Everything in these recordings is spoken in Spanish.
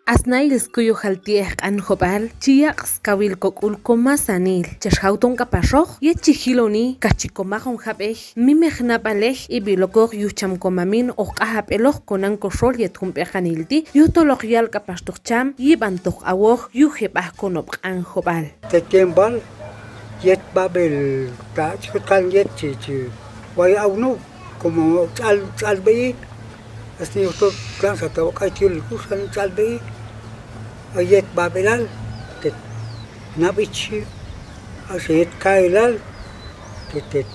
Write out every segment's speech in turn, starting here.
Asnail iskuyo jaltiej anjobal, chiaq skawil kokul komasanil, chashauton kapashoj, ye chihiloni, kachikomajon jabej, mimej napalej, ibilokoj yucham komamin okahapeloj konan koshol yetumpejanilti, yutoloj yal kapashtojcham, yibantoj awoj, yujebaj konop anjobal. Tetembal, yet babel, tachkan yet chichi, way awno, como talbei, así usted cansa trabajar el curso en talbei. Ayet babelal, tet nabichi, ayet kailal, tet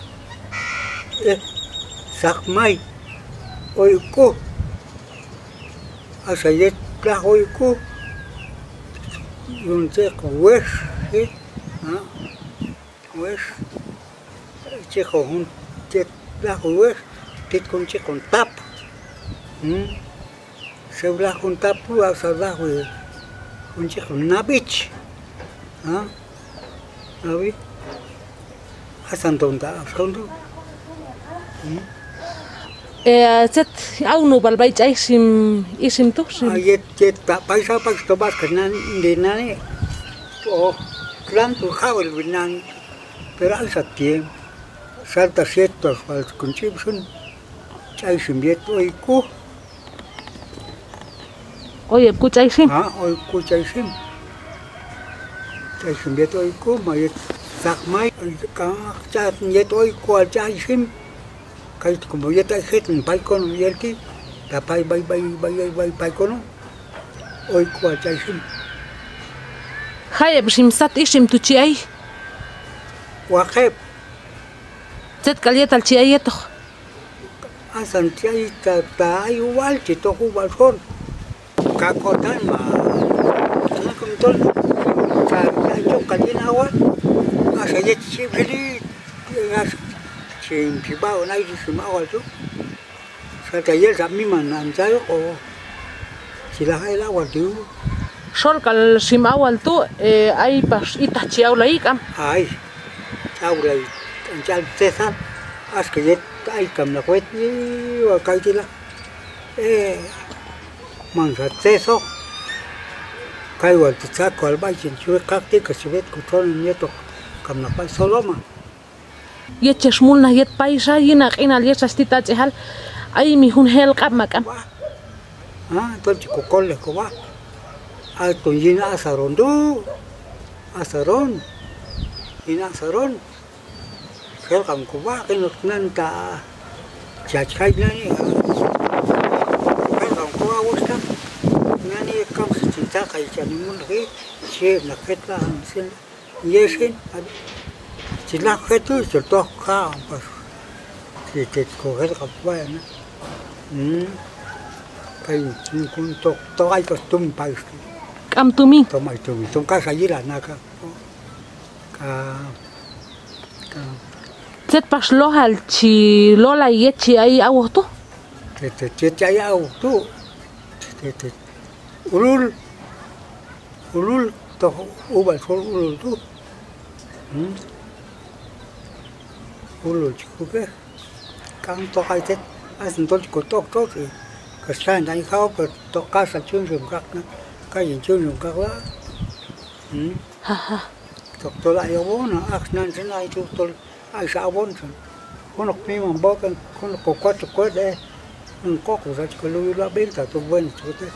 sakmai, oiko, ayet la oiko, yunte wesh, wesh, chico un tet la wesh, tet con chico tap, se habla con tapu, asada we. Un chico nabich, nabi, asan tonta, askondo. Zet aunu balbait isim tuxim. Ayet paisa tobas kanan dinani, o clan tu hawel binan, pero al satiem, salta ciertos al conchibsun, chaisim yeto iku. Oye, escuchaisim. Oye, escuchaisim. Chaisim yeto iku, mayet sakmai, chat yeto iku al chaisim. Kait como yeta hetin paikono yelki, ta pai bai paikono. Oye, iku al chaisim. Hayeb sat isim tuchiai. Waheb. Zet kaliet al chiayeto. Asan chiai ta igual chito igual son. Kakotan ma, sana kumtol, sa yung kalina awan, asa yet si bili, si pibaw na ito sumawal to, sa tayo sa miman nandiyo o sila kaya lawal to. Sol kal simawal to, ay pas itachiaw lai kam. Ay, chaulay, ang chal tesan, as kayet ay kam na kwet ni wakay tila, mangsa teso, kayo al titsako albay chinchue kakti kasibet kutron nieto kam na pay soloma. Yet chesmul na yet paisa yinak inal yet sastita chehal ay mi hun hel kap makam. Tol chikokole ko ba? Ay to yina asaron do, asaron, yina asaron. Hel kam ko ba kinot nanta chachkay na ni. Nani kam cinta kay chanimun lagi, siya nakita ang sin, yesin, sila ketu certok ka pas, sitet ko ker kapwa na, kay kun to ay kostum pais, Kam tumi. tomay tumi, ka sayira na ka, Zet pas lohal chi lola yet chi ay awoto. ay auto, ulul to ubal sol ulul tu ulul chikuke kang to kai tet asin to ko tok kasan dai khao per to ka sa chung rum kak na ka yin chung rum kak la to la yo bona ak nan sin ai tu to ai sa bon san kono mi man bo kan kono ko de un coco sa ko lu la benta to buen chute